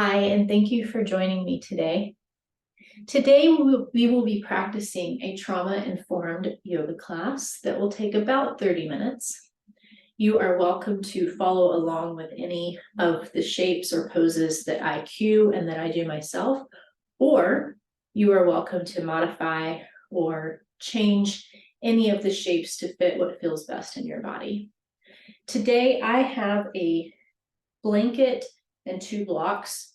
Hi, and thank you for joining me today. Today, we will be practicing a trauma-informed yoga class that will take about 30 minutes. You are welcome to follow along with any of the shapes or poses that I cue and that I do myself, or you are welcome to modify or change any of the shapes to fit what feels best in your body. Today, I have a blanket and 2 blocks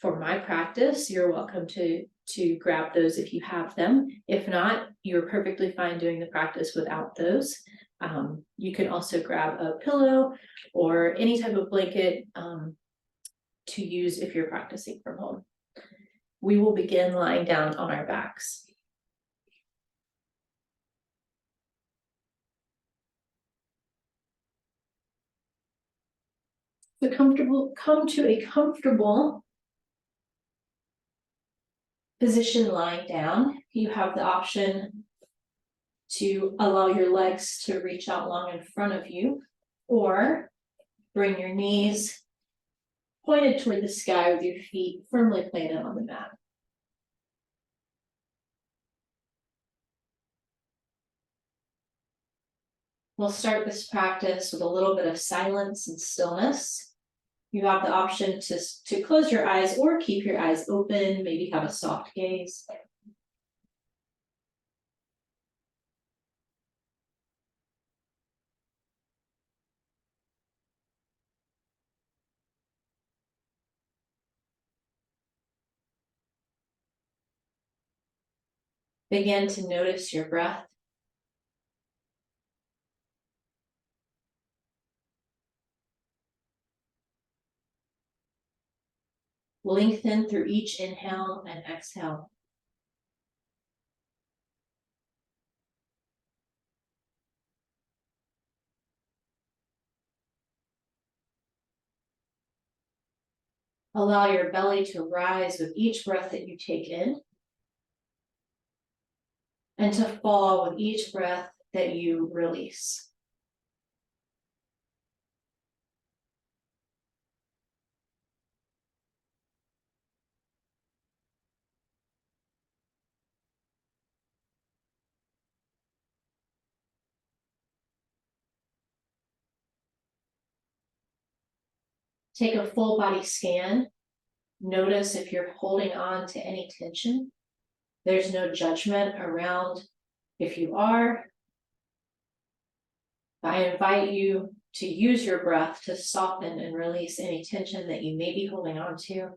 for my practice. You're welcome to grab those if you have them. If not, you're perfectly fine doing the practice without those. You can also grab a pillow or any type of blanket to use if you're practicing from home. We will begin lying down on our backs. Come to a comfortable position lying down. You have the option to allow your legs to reach out long in front of you, or bring your knees pointed toward the sky with your feet firmly planted on the mat. We'll start this practice with a little bit of silence and stillness. You have the option to close your eyes or keep your eyes open, maybe have a soft gaze. Begin to notice your breath. Lengthen through each inhale and exhale. Allow your belly to rise with each breath that you take in, and to fall with each breath that you release. Take a full body scan. Notice if you're holding on to any tension. There's no judgment around if you are. I invite you to use your breath to soften and release any tension that you may be holding on to.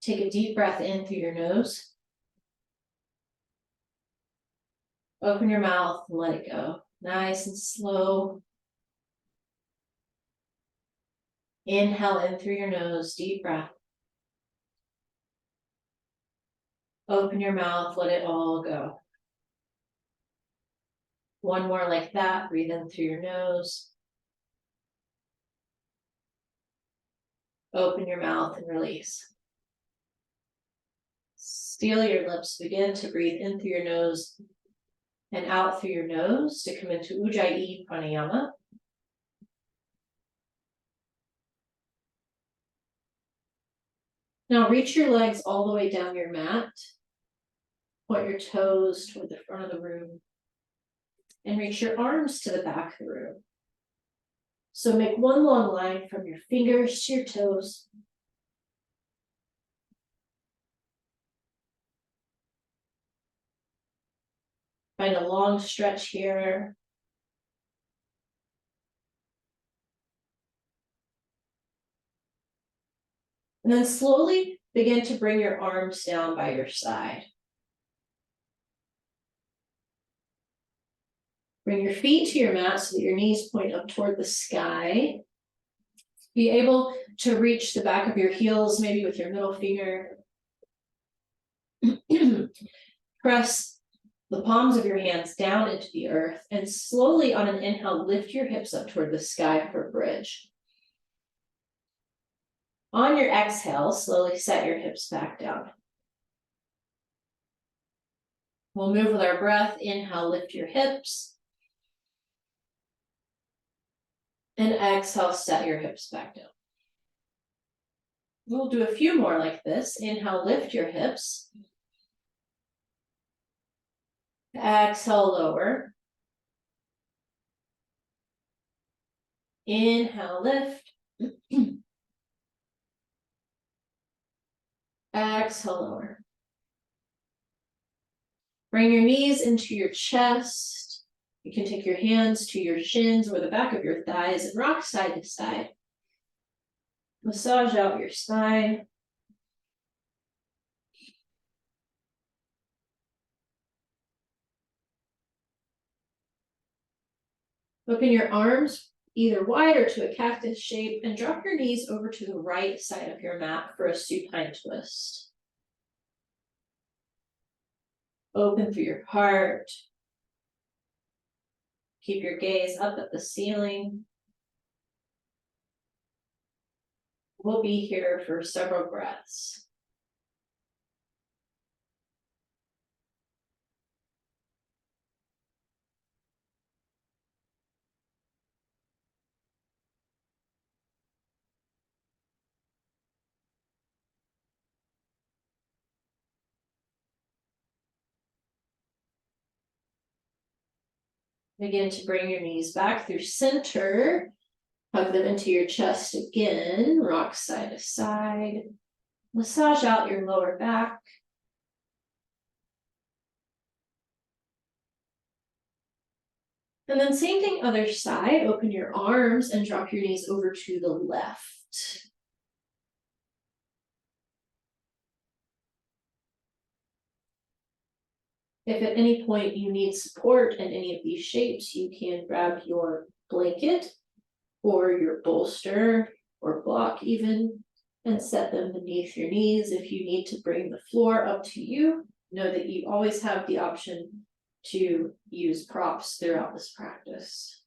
Take a deep breath in through your nose. Open your mouth and let it go. Nice and slow. Inhale in through your nose, deep breath. Open your mouth, let it all go. One more like that. Breathe in through your nose. Open your mouth and release. Seal your lips. Begin to breathe in through your nose and out through your nose to come into Ujjayi Pranayama. Now reach your legs all the way down your mat. Point your toes toward the front of the room. And reach your arms to the back of the room. So make one long line from your fingers to your toes. Find a long stretch here. And then slowly begin to bring your arms down by your side. Bring your feet to your mat so that your knees point up toward the sky. Be able to reach the back of your heels, maybe with your middle finger. Press the palms of your hands down into the earth, and slowly on an inhale, lift your hips up toward the sky for a bridge. On your exhale, slowly set your hips back down. We'll move with our breath. Inhale, lift your hips. And exhale, set your hips back down. We'll do a few more like this. Inhale, lift your hips. Exhale, lower. Inhale, lift. Exhale, lower. Bring your knees into your chest. You can take your hands to your shins or the back of your thighs and rock side to side. Massage out your spine. Open your arms either wide or to a cactus shape and drop your knees over to the right side of your mat for a supine twist. Open through your heart. Keep your gaze up at the ceiling. We'll be here for several breaths. Begin to bring your knees back through center. Hug them into your chest again. Rock side to side. Massage out your lower back. And then same thing, other side. Open your arms and drop your knees over to the left. If at any point you need support in any of these shapes, you can grab your blanket or your bolster or block even and set them beneath your knees. If you need to bring the floor up to you, know that you always have the option to use props throughout this practice.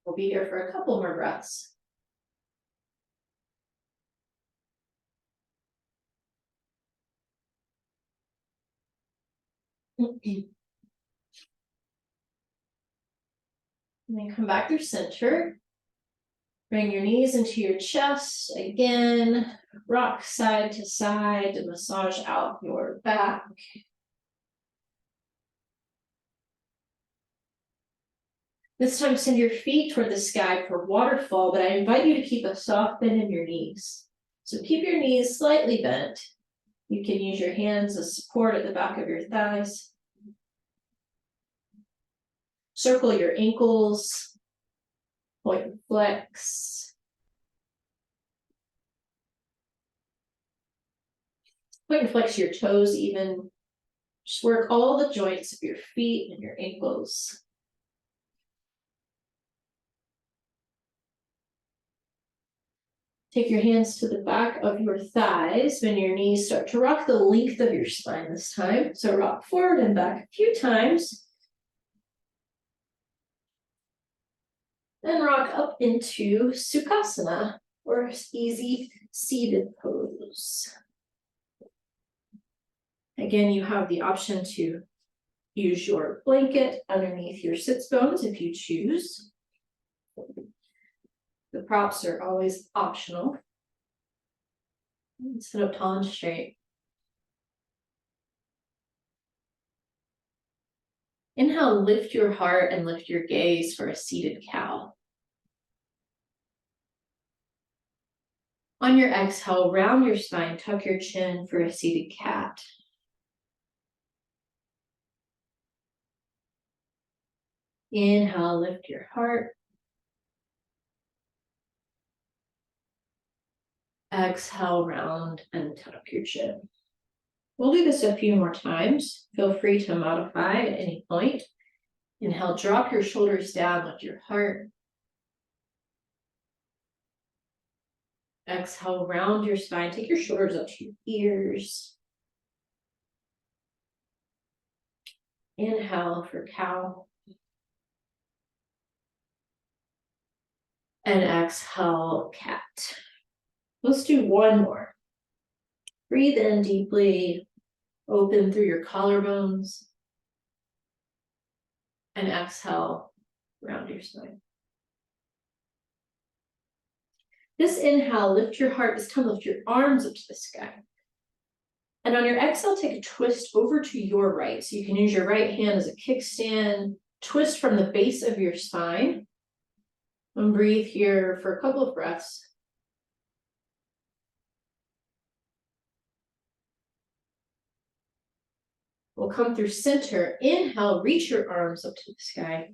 We'll be here for a couple more breaths. And then come back through center. Bring your knees into your chest. Again, rock side to side to massage out your back. This time, send your feet toward the sky for waterfall, but I invite you to keep a soft bend in your knees. So keep your knees slightly bent. You can use your hands as support at the back of your thighs. Circle your ankles. Point and flex. Point and flex your toes even. Just work all the joints of your feet and your ankles. Take your hands to the back of your thighs when your knees start to rock the length of your spine this time. So rock forward and back a few times. Then rock up into Sukhasana, or easy seated pose. Again, you have the option to use your blanket underneath your sits bones if you choose. The props are always optional. Sit up tall and straight. Inhale, lift your heart and lift your gaze for a seated cow. On your exhale, round your spine, tuck your chin for a seated cat. Inhale, lift your heart. Exhale, round and tuck your chin. We'll do this a few more times. Feel free to modify at any point. Inhale, drop your shoulders down, lift your heart. Exhale, round your spine, take your shoulders up to your ears. Inhale for cow. And exhale, cat. Let's do one more. Breathe in deeply, open through your collarbones. And exhale, round your spine. This inhale, lift your heart. This time, lift your arms up to the sky. And on your exhale, take a twist over to your right. So you can use your right hand as a kickstand. Twist from the base of your spine. And breathe here for a couple of breaths. We'll come through center. Inhale, reach your arms up to the sky.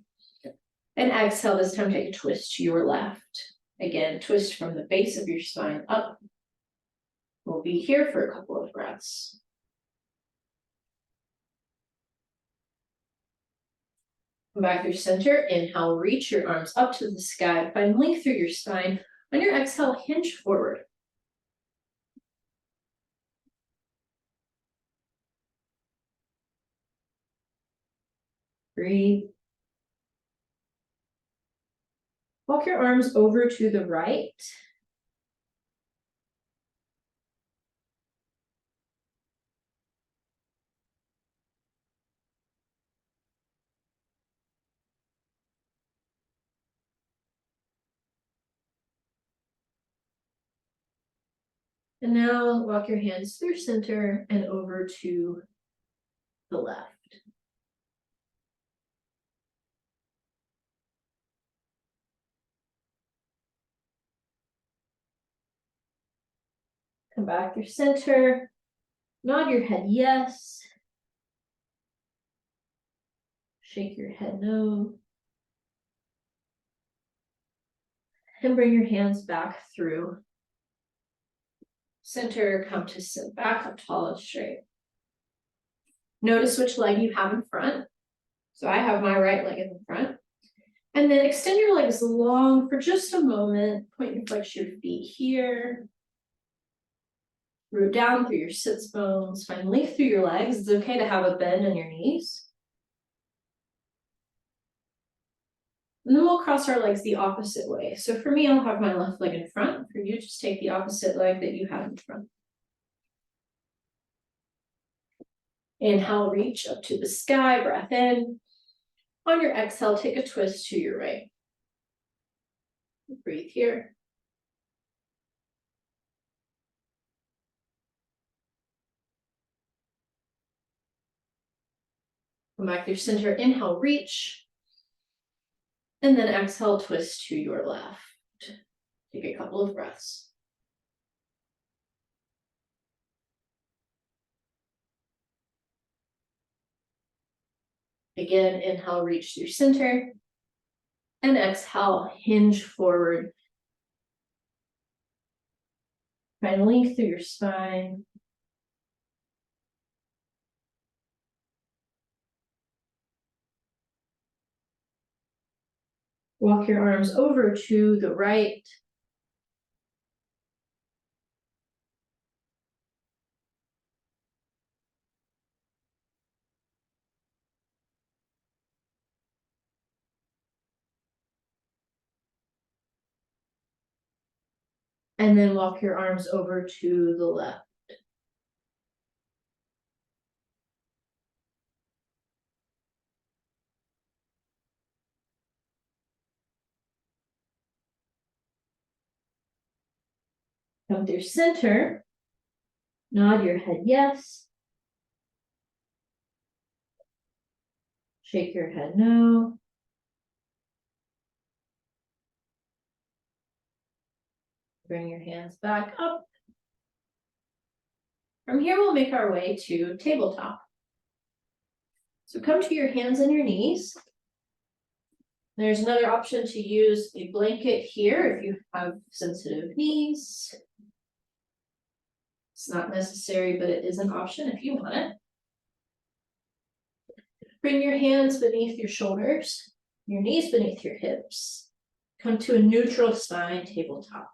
And exhale, this time take a twist to your left. Again, twist from the base of your spine up. We'll be here for a couple of breaths. Come back through center. Inhale, reach your arms up to the sky. Find length through your spine. On your exhale, hinge forward. Breathe. Walk your arms over to the right. And now walk your hands through center and over to the left. Come back through center. Nod your head yes. Shake your head no. And bring your hands back through center. Come to sit back up tall and straight. Notice which leg you have in front. So I have my right leg in the front. And then extend your legs long for just a moment. Point and flex your feet here. Root down through your sits bones. Find length through your legs. It's okay to have a bend in your knees. And then we'll cross our legs the opposite way. So for me, I'll have my left leg in front. For you, just take the opposite leg that you have in front. Inhale, reach up to the sky, breath in. On your exhale, take a twist to your right. Breathe here. Come back through center, inhale, reach. And then exhale, twist to your left. Take a couple of breaths. Again, inhale, reach through center. And exhale, hinge forward. Find length through your spine. Walk your arms over to the right. And then walk your arms over to the left. Come through center. Nod your head yes. Shake your head no. Bring your hands back up. From here, we'll make our way to tabletop. So come to your hands and your knees. There's another option to use a blanket here if you have sensitive knees. It's not necessary, but it is an option if you want it. Bring your hands beneath your shoulders, your knees beneath your hips. Come to a neutral spine tabletop.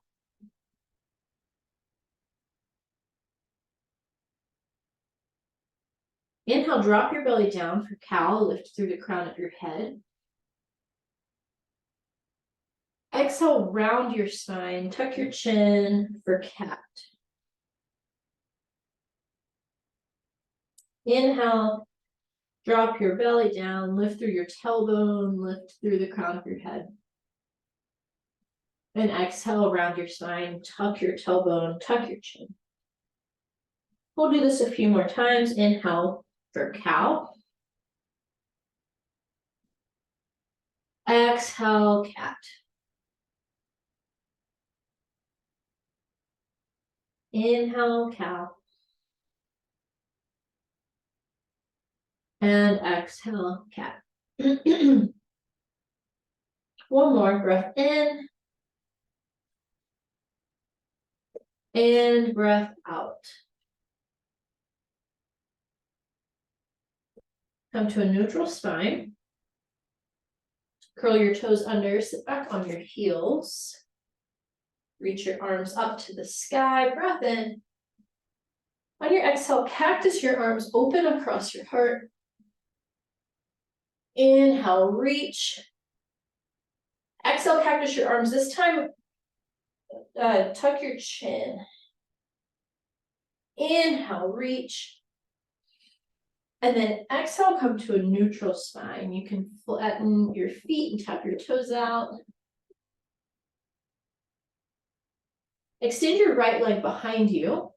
Inhale, drop your belly down for cow, lift through the crown of your head. Exhale, round your spine, tuck your chin for cat. Inhale, drop your belly down, lift through your tailbone, lift through the crown of your head. And exhale, round your spine, tuck your tailbone, tuck your chin. We'll do this a few more times. Inhale for cow. Exhale, cat. Inhale, cow. And exhale, cat. One more breath in. And breath out. Come to a neutral spine. Curl your toes under, sit back on your heels. Reach your arms up to the sky, breath in. On your exhale, cactus your arms open across your heart. Inhale, reach. Exhale, cactus your arms. This time, tuck your chin. Inhale, reach. And then exhale, come to a neutral spine. You can flatten your feet and tap your toes out. Extend your right leg behind you.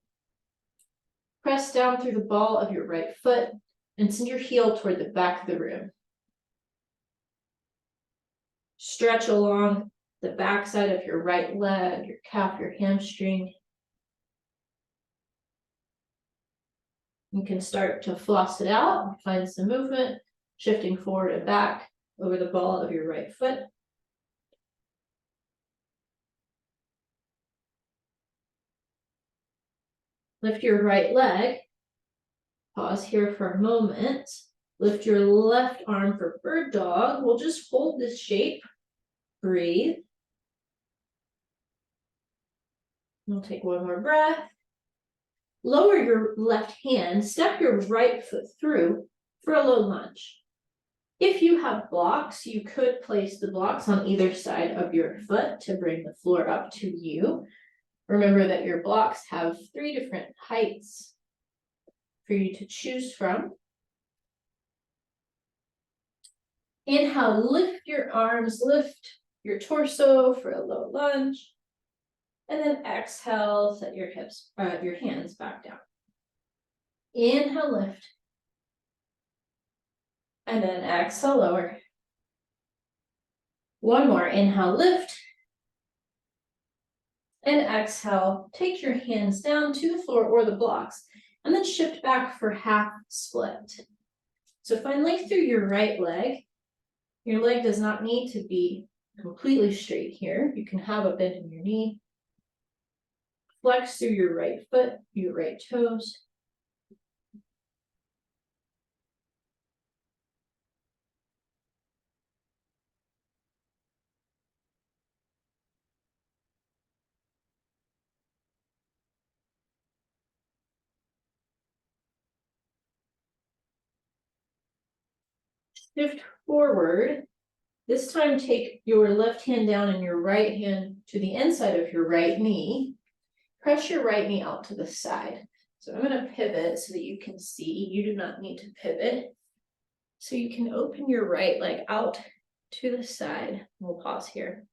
Press down through the ball of your right foot and send your heel toward the back of the room. Stretch along the back side of your right leg, your calf, your hamstring. You can start to floss it out, find some movement, shifting forward and back over the ball of your right foot. Lift your right leg. Pause here for a moment. Lift your left arm for bird dog. We'll just hold this shape. Breathe. We'll take one more breath. Lower your left hand, step your right foot through for a low lunge. If you have blocks, you could place the blocks on either side of your foot to bring the floor up to you. Remember that your blocks have 3 different heights for you to choose from. Inhale, lift your arms, lift your torso for a low lunge. And then exhale, set your hands back down. Inhale, lift. And then exhale, lower. One more, inhale, lift. And exhale, take your hands down to the floor or the blocks, and then shift back for half split. So find length through your right leg. Your leg does not need to be completely straight here. You can have a bend in your knee. Flex through your right foot, your right toes. Shift forward. This time take your left hand down and your right hand to the inside of your right knee. Press your right knee out to the side. So I'm going to pivot so that you can see. You do not need to pivot. So you can open your right leg out to the side. We'll pause here.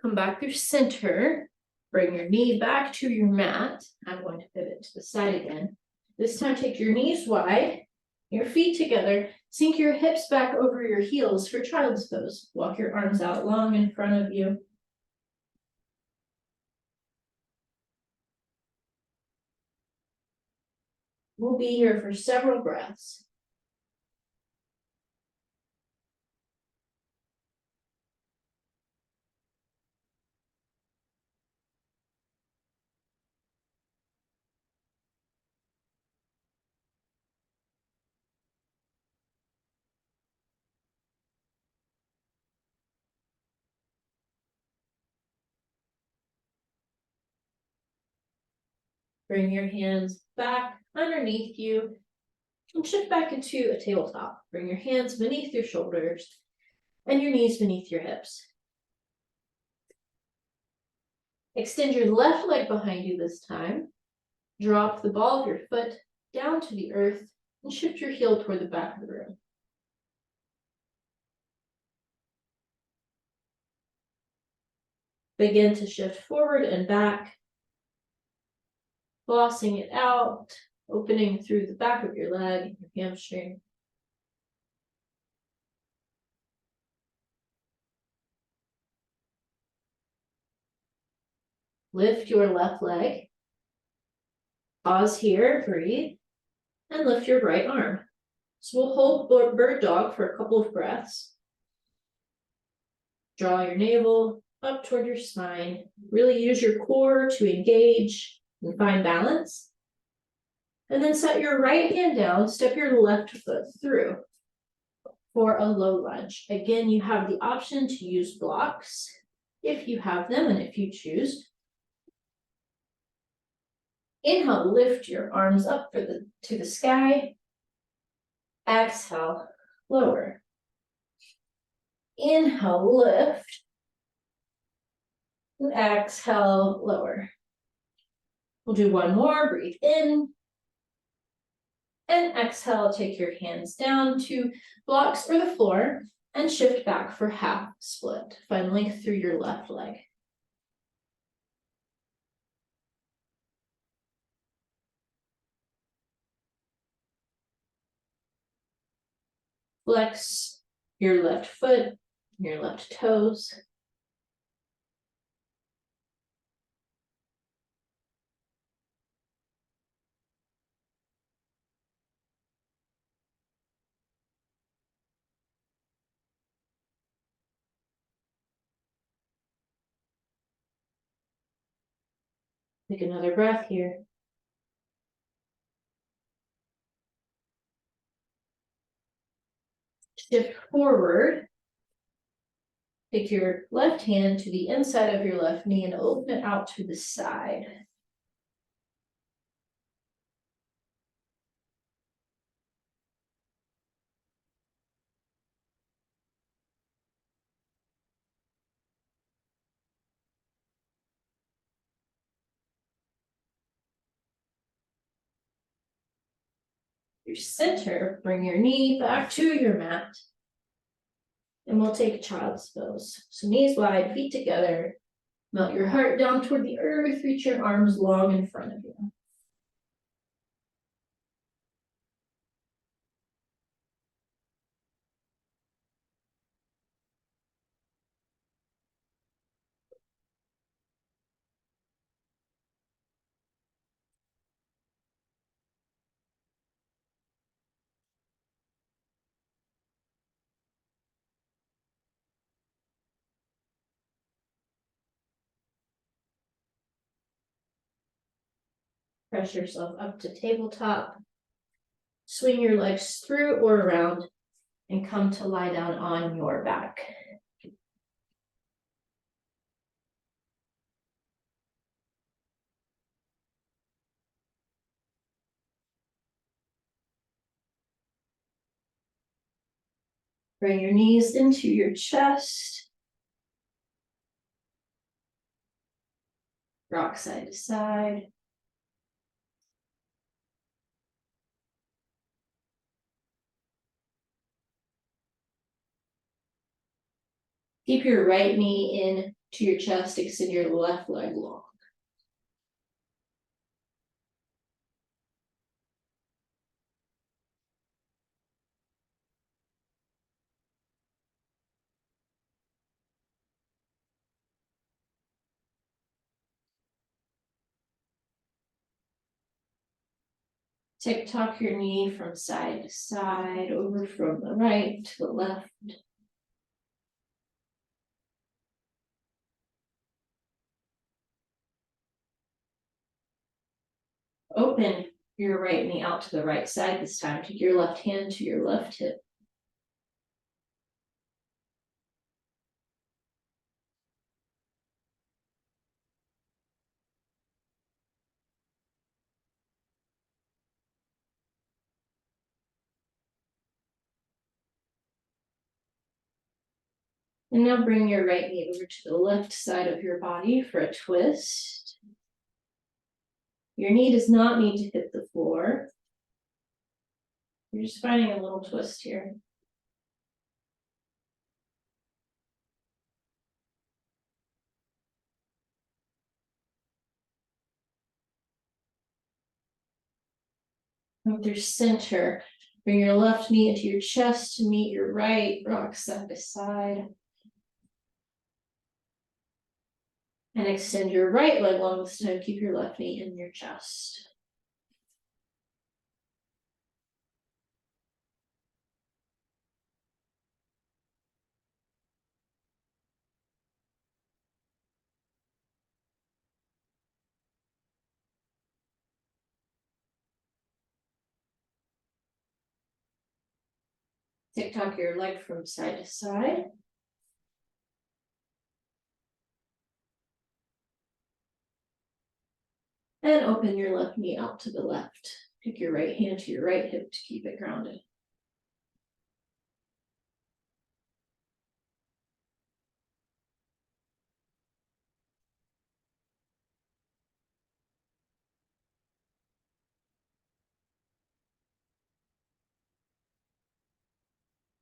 Come back through center. Bring your knee back to your mat. I'm going to pivot to the side again. This time take your knees wide, your feet together. Sink your hips back over your heels for child's pose. Walk your arms out long in front of you. We'll be here for several breaths. Bring your hands back underneath you. And shift back into a tabletop. Bring your hands beneath your shoulders and your knees beneath your hips. Extend your left leg behind you this time. Drop the ball of your foot down to the earth and shift your heel toward the back of the room. Begin to shift forward and back, flossing it out, opening through the back of your leg, your hamstring. Lift your left leg. Pause here, breathe, and lift your right arm. So we'll hold bird dog for a couple of breaths. Draw your navel up toward your spine. Really use your core to engage and find balance. And then set your right hand down, step your left foot through for a low lunge. Again, you have the option to use blocks if you have them and if you choose. Inhale, lift your arms up to the sky. Exhale, lower. Inhale, lift. And exhale, lower. We'll do one more, breathe in. And exhale, take your hands down to blocks or the floor and shift back for half split. Find length through your left leg. Flex your left foot, your left toes. Take another breath here. Shift forward. Take your left hand to the inside of your left knee and open it out to the side. Your center, bring your knee back to your mat. And we'll take child's pose. So knees wide, feet together. Melt your heart down toward the earth, reach your arms long in front of you. Press yourself up to tabletop. Swing your legs through or around and come to lie down on your back. Bring your knees into your chest. Rock side to side. Keep your right knee in to your chest, extend your left leg long. Tick-tock your knee from side to side, over from the right to the left. Open your right knee out to the right side this time. Take your left hand to your left hip. And now bring your right knee over to the left side of your body for a twist. Your knee does not need to hit the floor. You're just finding a little twist here. Come through center. Bring your left knee into your chest to meet your right, rock side to side. And extend your right leg long this time. Keep your left knee in your chest. Tick-tock your leg from side to side. And open your left knee out to the left. Take your right hand to your right hip to keep it grounded.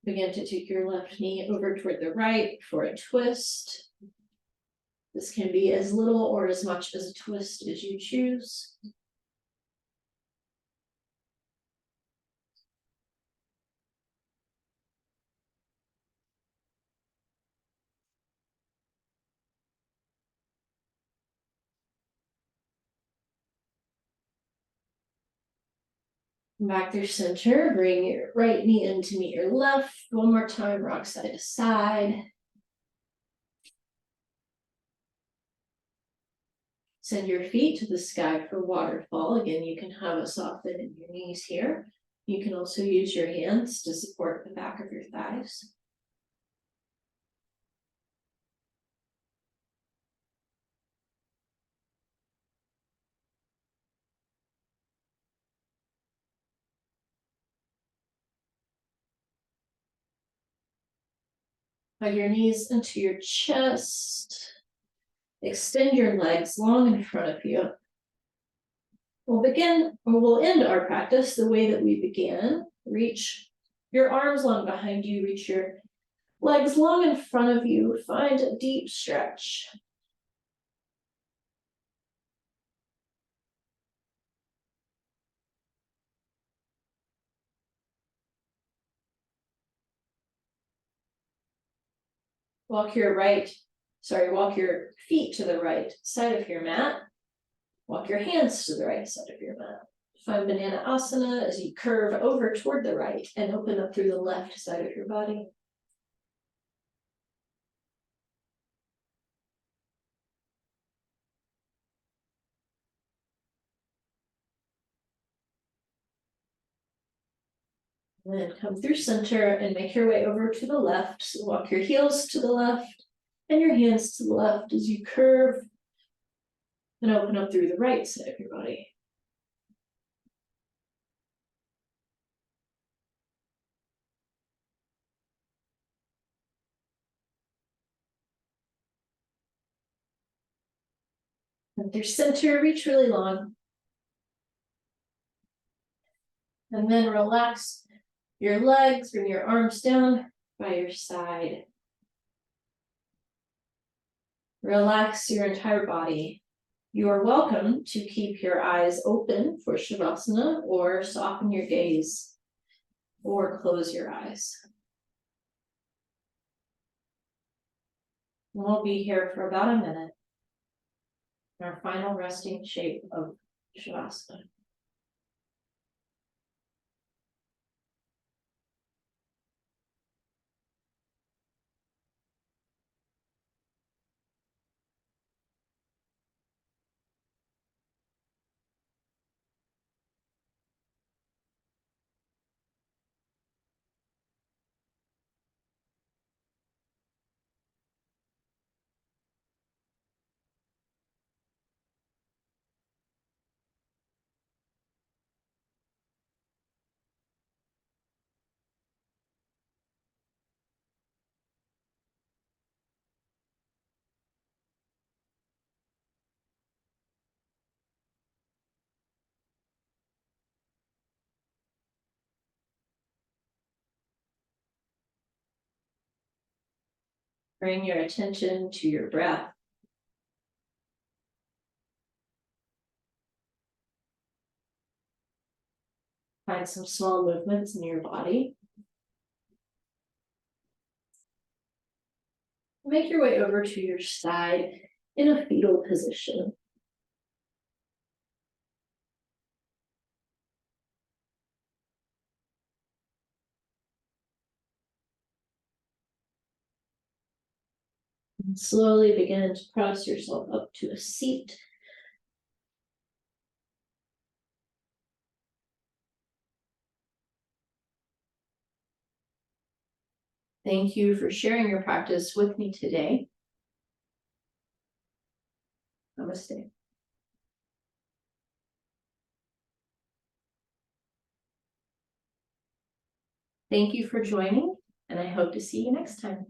Begin to take your left knee over toward the right for a twist. This can be as little or as much as a twist as you choose. Back through center, bring your right knee in to meet your left. One more time, rock side to side. Send your feet to the sky for waterfall. Again, you can have a soften in your knees here. You can also use your hands to support the back of your thighs. Hug your knees into your chest. Extend your legs long in front of you. We'll end our practice the way that we began. Reach your arms long behind you, reach your legs long in front of you. Find a deep stretch. Walk your feet to the right side of your mat. Walk your hands to the right side of your mat. Find Banana Asana as you curve over toward the right and open up through the left side of your body. And then come through center and make your way over to the left. So walk your heels to the left and your hands to the left as you curve and open up through the right side of your body. And through center, reach really long. And then relax your legs, bring your arms down by your side. Relax your entire body. You are welcome to keep your eyes open for Shavasana or soften your gaze or close your eyes. We'll be here for about a minute in our final resting shape of Shavasana. Bring your attention to your breath. Find some small movements in your body. Make your way over to your side in a fetal position. And slowly begin to press yourself up to a seat. Thank you for sharing your practice with me today. Namaste. Thank you for joining, and I hope to see you next time.